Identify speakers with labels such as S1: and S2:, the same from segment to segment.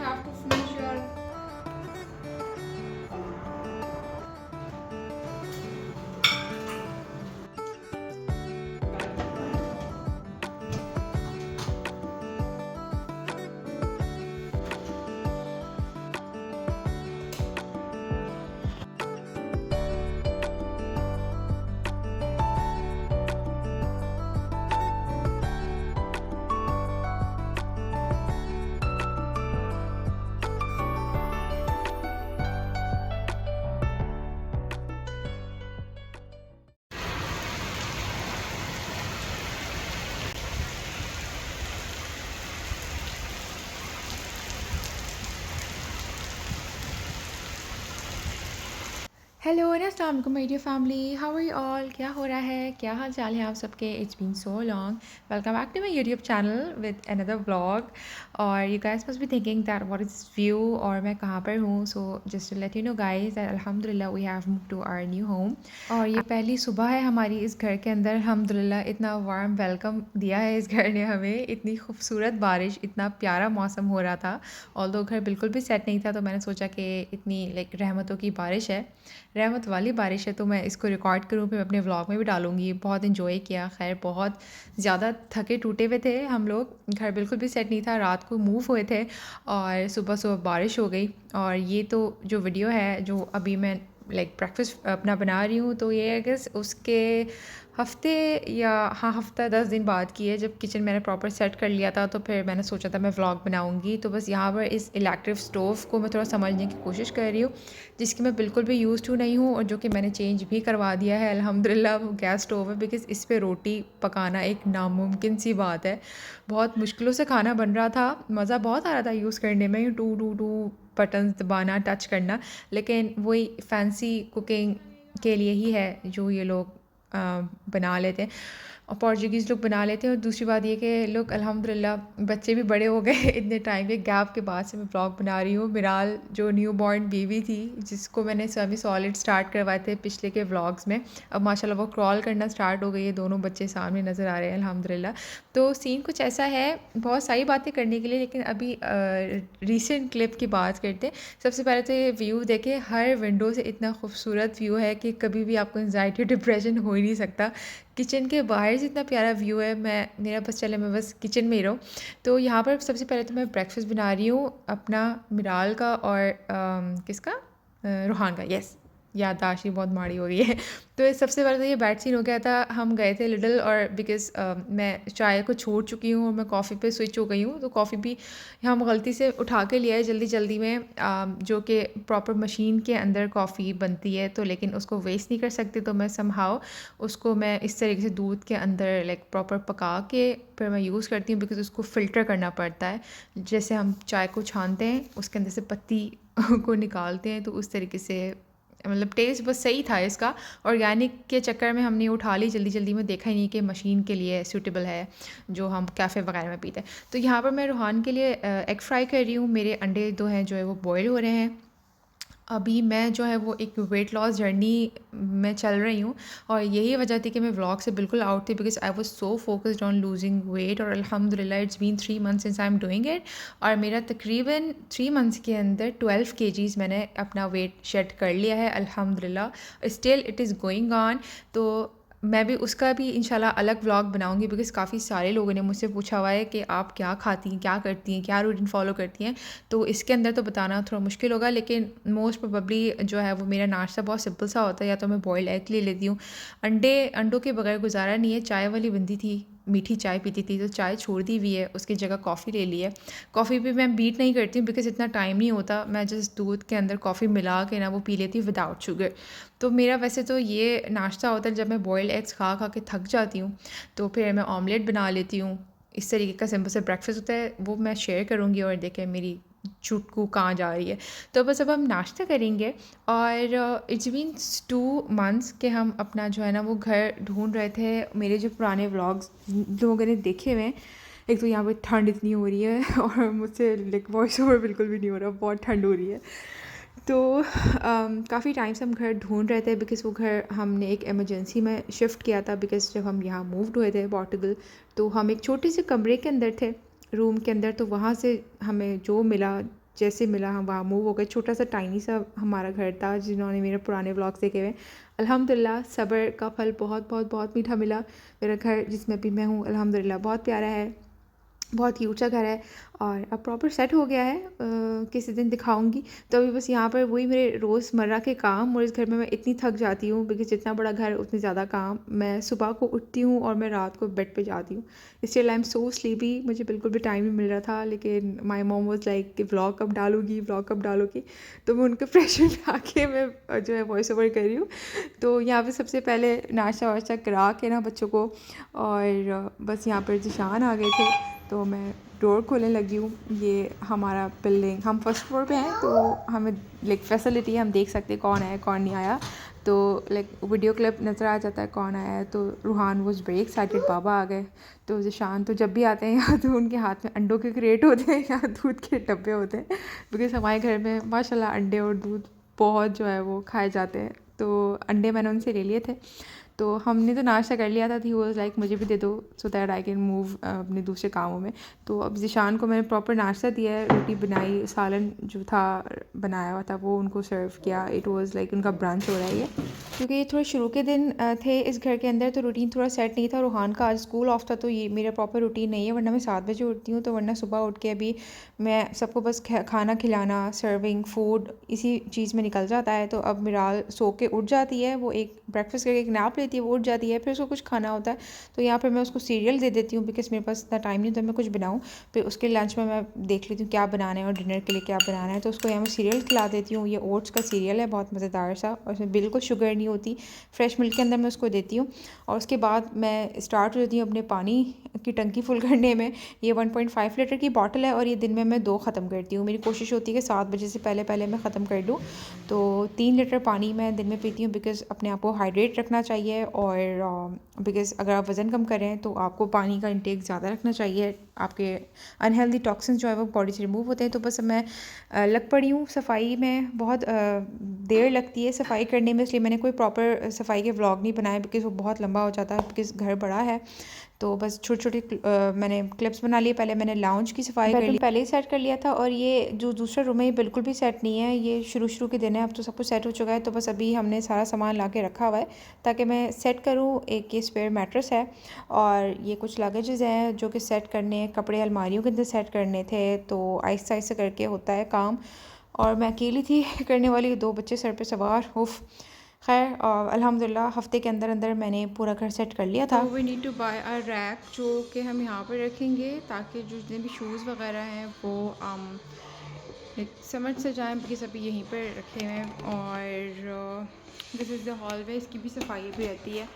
S1: have to finish your. Hello अस्सलाम वालेकुम my dear family, how are you all. क्या हो रहा है, क्या हाल चाल है आप सबके। It's been so long. Welcome back to my YouTube channel with another vlog. और you guys must be thinking that what is view और मैं कहाँ पर हूँ। So just to let you know guys that अल्हम्दुलिल्लाह we have move to our new home. और ये पहली सुबह है हमारी इस घर के अंदर। अल्हम्दुलिल्लाह इतना वार्म वेलकम दिया है इस घर ने हमें। इतनी खूबसूरत बारिश, इतना प्यारा मौसम हो रहा था। ऑल्दो घर बिल्कुल भी सेट नहीं था, तो मैंने सोचा कि इतनी लाइक रहमतों की बारिश है, रहमत वाली बारिश है, तो मैं इसको रिकॉर्ड करूँ, फिर अपने व्लॉग में भी डालूँगी। बहुत इन्जॉय किया। खैर बहुत ज़्यादा थके टूटे हुए थे हम लोग, घर बिल्कुल भी सेट नहीं था, रात को मूव हुए थे और सुबह सुबह बारिश हो गई। और ये तो जो वीडियो है जो अभी मैं लाइक ब्रेकफास्ट अपना बना रही हूँ, तो ये है कि उसके हफ़्ते या हाँ हफ़्ता 10 दिन बाद की है, जब किचन मैंने प्रॉपर सेट कर लिया था। तो फिर मैंने सोचा था मैं व्लॉग बनाऊँगी। तो बस यहाँ पर इस इलेक्ट्रिक स्टोव को मैं थोड़ा समझने की कोशिश कर रही हूँ, जिसकी मैं बिल्कुल भी यूज़ टू नहीं हूँ और जो कि मैंने चेंज भी करवा दिया है अल्हम्दुलिल्लाह। वो गैस स्टोव है, बिकॉज़ इस पे रोटी पकाना एक नामुमकिन सी बात है। बहुत मुश्किलों से खाना बन रहा था, मज़ा बहुत आ रहा था यूज़ करने में, टू टू टू बटन्स दबाना, टच करना। लेकिन वही फैंसी कुकिंग के लिए ही है जो ये लोग बना लेते हैं और पोर्चुगीज़ लोग बना लेते हैं। और दूसरी बात ये कि लोग अल्हम्दुलिल्लाह बच्चे भी बड़े हो गए इतने टाइम के गैप के बाद से मैं व्लॉग बना रही हूँ। मिराल जो न्यू बॉर्न बेबी थी, जिसको मैंने सेमी सॉलिड स्टार्ट करवाए थे पिछले के व्लॉग्स में, अब माशाल्लाह वो क्रॉल करना स्टार्ट हो गई है। दोनों बच्चे सामने नज़र आ रहे हैं अल्हम्दुलिल्लाह। तो सीन कुछ ऐसा है, बहुत सारी बातें करने के लिए, लेकिन अभी रीसेंट क्लिप की बात करते हैं। सबसे पहले तो ये व्यू देखें, हर विंडो से इतना खूबसूरत व्यू है कि कभी भी आपको एंजाइटी डिप्रेशन हो ही नहीं सकता। किचन के बाहर से इतना प्यारा व्यू है, मेरा बस चले मैं बस किचन में ही रहूँ। तो यहाँ पर सबसे पहले तो मैं ब्रेकफास्ट बना रही हूँ अपना, मिराल का और किसका, रूहान का। यस, याददाश्त ही बहुत माड़ी हो रही है तो सबसे पहले तो ये बैड सीन हो गया था। हम गए थे लिडल, और बिकॉज़ मैं चाय को छोड़ चुकी हूँ और मैं कॉफ़ी पे स्विच हो गई हूँ, तो कॉफ़ी भी हम गलती से उठा के लिया है जल्दी जल्दी में, जो कि प्रॉपर मशीन के अंदर कॉफ़ी बनती है, तो लेकिन उसको वेस्ट नहीं कर सकते। तो मैं समहाउ उसको मैं इस तरीके से दूध के अंदर लाइक प्रॉपर पका के फिर मैं यूज़ करती हूँ, बिकॉज़ उसको फ़िल्टर करना पड़ता है। जैसे हम चाय को छानते हैं, उसके अंदर से पत्ती को निकालते हैं, तो उस तरीके से मतलब टेस्ट बस सही था इसका। ऑर्गेनिक के चक्कर में हमने उठा ली जल्दी जल्दी में, देखा ही नहीं कि मशीन के लिए सूटेबल है जो हम कैफ़े वगैरह में पीते हैं। तो यहाँ पर मैं रूहान के लिए एग फ्राई कर रही हूँ। मेरे अंडे दो हैं जो है वो बॉयल हो रहे हैं। अभी मैं जो है वो एक वेट लॉस जर्नी में चल रही हूँ, और यही वजह थी कि मैं व्लॉग से बिल्कुल आउट थी, because I was so focused on losing weight. और अल्हम्दुलिल्लाह it's been 3 months since I am doing it, और मेरा तकरीबन 3 मंथ्स के अंदर 12 केजीज़ मैंने अपना वेट शेड कर लिया है अल्हम्दुलिल्लाह। Still it is going on. तो मैं भी उसका भी इंशाल्लाह अलग व्लॉग बनाऊंगी, बिकॉज़ काफ़ी सारे लोगों ने मुझसे पूछा हुआ है कि आप क्या खाती हैं, क्या करती हैं, क्या रूटीन फ़ॉलो करती हैं। तो इसके अंदर तो बताना थोड़ा मुश्किल होगा, लेकिन मोस्ट प्रोबेबली जो है वो मेरा नाश्ता बहुत सिंपल सा होता है। या तो मैं बॉइल्ड एग ले लेती हूँ, अंडों के बगैर गुजारा नहीं है। चाय वाली बंदी थी, मीठी चाय पीती थी, तो चाय छोड़ दी हुई है, उसकी जगह कॉफ़ी ले ली है। कॉफ़ी भी मैं बीट नहीं करती हूँ, बिकॉज़ इतना टाइम नहीं होता। मैं जस्ट दूध के अंदर कॉफ़ी मिला के ना वो पी लेती हूँ विदाउट शुगर। तो मेरा वैसे तो ये नाश्ता होता है, जब मैं बॉइल्ड एग्स खा खा के थक जाती हूँ तो फिर मैं ऑमलेट बना लेती हूँ। इस तरीके का सिंपल सा ब्रेकफास्ट होता है, वो मैं शेयर करूँगी। और देखें मेरी चुटकू कहाँ जा रही है। तो बस अब हम नाश्ता करेंगे। और इट्स बीन 2 मंथ्स के हम अपना जो है ना वो घर ढूंढ रहे थे। मेरे जो पुराने व्लॉग्स लोगों ने देखे हुए हैं, एक तो यहाँ पे ठंड इतनी हो रही है और मुझसे लाइक वॉइस ओवर बिल्कुल भी नहीं हो रहा, बहुत ठंड हो रही है। तो काफ़ी टाइम से हम घर ढूंढ रहे थे, बिकॉज़ वो घर हमने एक इमरजेंसी में शिफ्ट किया था, बिकॉज़ जब हम यहाँ मूव्ड हुए थे पोर्टुगल, तो हम एक छोटे से कमरे के अंदर थे, रूम के अंदर। तो वहाँ से हमें जो मिला जैसे मिला हम वहाँ मूव हो गए। छोटा सा टाइनी सा हमारा घर था, जिन्होंने मेरे पुराने व्लॉग्स देखे हुए, अल्हम्दुलिल्लाह सब्र का फल बहुत बहुत बहुत मीठा मिला। मेरा घर जिसमें अभी मैं हूँ अल्हम्दुलिल्लाह बहुत प्यारा है, बहुत ही ऊंचा घर है और अब प्रॉपर सेट हो गया है। किसी दिन दिखाऊंगी। तो अभी बस यहाँ पर वही मेरे रोज़मर्रा के काम, और इस घर में मैं इतनी थक जाती हूँ बिकॉज जितना बड़ा घर उतने ज़्यादा काम। मैं सुबह को उठती हूँ और मैं रात को बेड पे जाती हूँ। इसलिए आई एम सो स्लीपी, मुझे बिल्कुल भी टाइम नहीं मिल रहा था। लेकिन माई मॉम वाज लाइक कि व्लॉग कब डालूगी, व्लॉग कब डालोगी। तो मैं उनके प्रेशर में आके मैं जो है वॉइस ओवर कर रही हूँ। तो यहाँ पे सबसे पहले नाश्ता वाश्ता करा के ना बच्चों को, और बस यहाँ पर जिशान आ गए थे तो मैं डोर खोलने लगी हूँ। ये हमारा बिल्डिंग, हम फर्स्ट फ्लोर पे हैं तो हमें लाइक फैसिलिटी है, हम देख सकते हैं कौन आया कौन नहीं आया। तो लाइक वीडियो क्लिप नज़र आ जाता है कौन आया है। तो रूहान वाज वेरी एक्साइटेड, बाबा आ गए। तो जिशान तो जब भी आते हैं या तो उनके हाथ में अंडों के क्रेट होते हैं या दूध के डब्बे होते हैं, बिकॉज़ हमारे घर में माशाल्लाह अंडे और दूध बहुत जो है वो खाए जाते हैं। तो अंडे मैंने उनसे ले लिए थे। तो हमने तो नाश्ता कर लिया था। ही वाज लाइक मुझे भी दे दो so that I can move अपने दूसरे कामों में। तो अब ज़िशान को मैंने प्रॉपर नाश्ता दिया है, रोटी बनाई, सालन जो था बनाया हुआ था वो उनको सर्व किया। इट वाज लाइक उनका ब्रंच हो रहा है ये, क्योंकि ये थोड़े शुरू के दिन थे इस घर के अंदर, तो रूटीन थोड़ा सेट नहीं था। रूहान का आज स्कूल ऑफ था तो ये मेरा प्रॉपर रूटीन नहीं है, वरना मैं 7 बजे उठती हूँ। तो वरना सुबह उठ के अभी मैं सबको बस खाना खिलाना, सर्विंग फूड, इसी चीज़ में निकल जाता है। तो अब मिराल सो के उठ जाती है, वो एक ब्रेकफास्ट करके एक नैप लेती है, वो उठ जाती है, फिर उसको कुछ खाना होता है। तो यहाँ पर मैं उसको सीरियल दे देती हूँ बिकॉज मेरे पास इतना टाइम नहीं होता मैं कुछ बनाऊँ। फिर उसके लंच में मैं देख लेती हूँ क्या बनाना है और डिनर के लिए क्या बनाना है। तो उसको यहाँ मैं सीरियल खिला देती हूँ। ये ओट्स का सीरियल है, बहुत मज़ेदार सा, और उसमें बिल्कुल शुगर नहीं होती, फ्रेश मिल्क के अंदर मैं उसको देती हूँ। और उसके बाद मैं स्टार्ट हो जाती हूँ अपने पानी की टंकी फुल करने में। ये 1.5 लीटर की बॉटल है और ये दिन में मैं 2 ख़त्म करती हूँ। मेरी कोशिश होती है कि 7 बजे से पहले पहले मैं ख़त्म कर दूँ। तो 3 लीटर पानी मैं दिन में पीती हूँ बिकॉज़ अपने आप को हाइड्रेट रखना चाहिए। और बिकॉज़ अगर आप वज़न कम करें तो आपको पानी का इंटेक ज़्यादा रखना चाहिए। आपके अनहेल्दी टॉक्सिन्स जो है वो बॉडी से रिमूव होते हैं। तो बस मैं लग पड़ी हूँ सफाई में। बहुत देर लगती है सफाई करने में, इसलिए मैंने कोई प्रॉपर सफाई के व्लॉग नहीं बनाए बिकॉज़ वो बहुत लंबा हो जाता है, बिकॉज़ घर बड़ा है। तो बस छोटे छोटे मैंने क्लिप्स बना लिए। पहले मैंने लाउंज की सफाई कर ली, पहले ही सेट कर लिया था। और ये जो दूसरा रूम है ये बिल्कुल भी सेट नहीं है, ये शुरू के दिन है। अब तो सब कुछ सेट हो चुका है। तो बस अभी हमने सारा सामान ला के रखा हुआ है ताकि मैं सेट करूँ। एक ये स्पेयर मैट्रेस है और ये कुछ लगेजेस हैं जो कि सेट करने, कपड़े अलमारियों के अंदर सेट करने थे। तो आहिस्ता आहिस्ता करके होता है काम। और मैं अकेली थी करने वाली, 2 बच्चे सर पे सवार, उफ। खैर अल्हम्दुलिल्लाह हफ्ते के अंदर अंदर मैंने पूरा घर सेट कर लिया था। We need to buy a rack जो कि हम यहाँ पर रखेंगे ताकि जो जितने भी शूज़ वगैरह हैं वो समझ से जाएँ, बिकॉज़ अभी यहीं पर रखे हुए हैं। और दिस इज़ द हॉलवे, इसकी भी सफाई भी रहती है।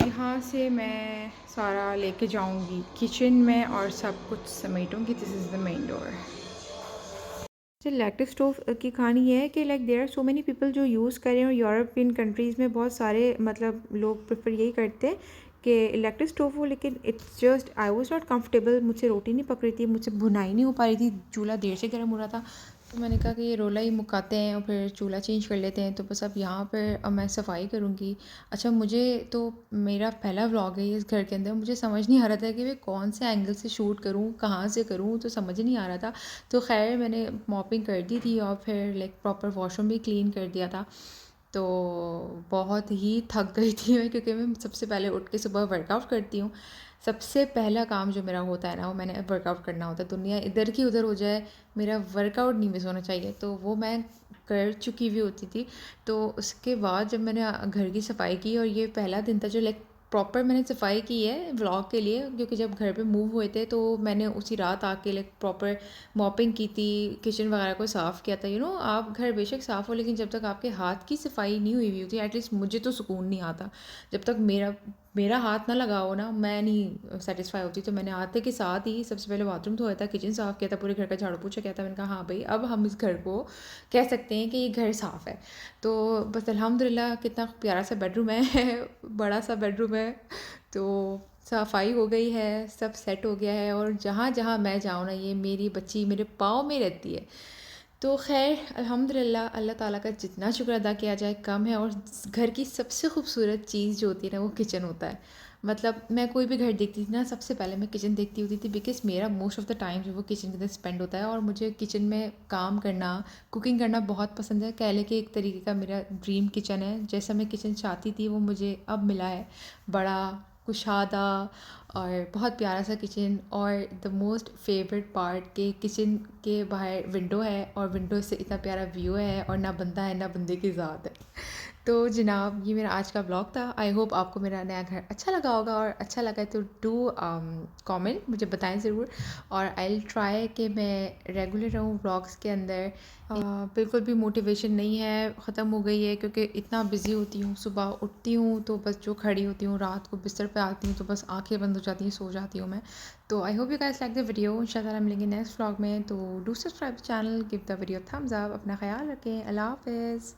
S1: यहाँ से मैं सारा लेके जाऊँगी किचन में और सब कुछ समेटूँगी। This is the main door. Electric stove की कहानी ये है कि like there are so many people जो यूज़ करें, और यूरोपियन कंट्रीज़ में बहुत सारे मतलब लोग प्रेफर यही करते हैं कि इलेक्ट्रिक स्टोव हो। लेकिन it's just I was not comfortable, मुझसे रोटी नहीं पक रही थी, मुझसे भुनाई नहीं हो पा रही थी, चूल्हा देर से गर्म हो रहा था। तो मैंने कहा कि ये रोला ही मुकाते हैं और फिर चूल्हा चेंज कर लेते हैं। तो बस अब यहाँ पर अब मैं सफाई करूँगी। अच्छा, मुझे तो मेरा पहला व्लॉग है इस घर के अंदर, मुझे समझ नहीं आ रहा था कि मैं कौन से एंगल से शूट करूँ, कहाँ से करूँ, तो समझ नहीं आ रहा था। तो खैर मैंने मॉपिंग कर दी थी और फिर लाइक प्रॉपर वॉशरूम भी क्लीन कर दिया था। तो बहुत ही थक गई थी मैं, क्योंकि मैं सबसे पहले उठ के सुबह वर्कआउट करती हूँ। सबसे पहला काम जो मेरा होता है ना, वो मैंने वर्कआउट करना होता है। दुनिया इधर की उधर हो जाए, मेरा वर्कआउट नहीं मिस होना चाहिए। तो वो मैं कर चुकी हुई होती थी। तो उसके बाद जब मैंने घर की सफाई की, और ये पहला दिन था जो लाइक प्रॉपर मैंने सफाई की है व्लॉग के लिए, क्योंकि जब घर पे मूव हुए थे तो मैंने उसी रात आके लाइक प्रॉपर मॉपिंग की थी, किचन वगैरह को साफ़ किया था। आप घर बेशक साफ़ हो, लेकिन जब तक आपके हाथ की सफाई नहीं हुई होती, एटलीस्ट मुझे तो सुकून नहीं आता। जब तक मेरा मेरा हाथ ना लगा हो ना, मैं नहीं सेटिस्फाई होती। तो मैंने आते के साथ ही सबसे पहले बाथरूम धोया था, किचन साफ़ किया था, पूरे घर का झाड़ू पोछा किया था। मैंने कहा हाँ भाई, अब हम इस घर को कह सकते हैं कि ये घर साफ़ है। तो बस अल्हम्दुलिल्लाह, कितना प्यारा सा बेडरूम है बड़ा सा बेडरूम है। तो सफाई हो गई है, सब सेट हो गया है। और जहाँ जहाँ मैं जाऊँ ना, ये मेरी बच्ची मेरे पाँव में रहती है। तो ख़ैर अल्हम्दुलिल्लाह अल्लाह ताला का जितना शुक्र अदा किया जाए कम है, और घर की सबसे खूबसूरत चीज़ जो होती है ना वो किचन होता है। मतलब मैं कोई भी घर देखती थी ना, सबसे पहले मैं किचन देखती होती थी, बिकॉज़ मेरा मोस्ट ऑफ़ द टाइम जो वो किचन के अंदर स्पेंड होता है, और मुझे किचन में काम करना, कुकिंग करना बहुत पसंद है। कह लें कि एक तरीके का मेरा ड्रीम किचन है। जैसा मैं किचन चाहती थी वो मुझे अब मिला है। बड़ा, कुशादा और बहुत प्यारा सा किचन, और द मोस्ट फेवरेट पार्ट के किचन के बाहर विंडो है, और विंडो से इतना प्यारा व्यू है, और ना बंदा है ना बंदे की ज़ात है। तो जनाब ये मेरा आज का ब्लॉग था। आई होप आपको मेरा नया घर अच्छा लगा होगा, और अच्छा लगा है तो डू कमेंट मुझे बताएं ज़रूर। और आई विल ट्राई कि मैं रेगुलर रहूँ ब्लॉग्स के अंदर। बिल्कुल भी मोटिवेशन नहीं है, ख़त्म हो गई है, क्योंकि इतना बिज़ी होती हूँ। सुबह उठती हूँ तो बस जो खड़ी होती हूँ, रात को बिस्तर पे आती हूँ तो बस आंखें बंद हो जाती हैं, सो जाती हूँ मैं। तो I hope you guys like the video. इंशाल्लाह हम मिलेंगे नेक्स्ट व्लॉग में। तो do subscribe the channel, give the video Thums up. अपना ख्याल रखें। अल्लाह हाफ़िज़।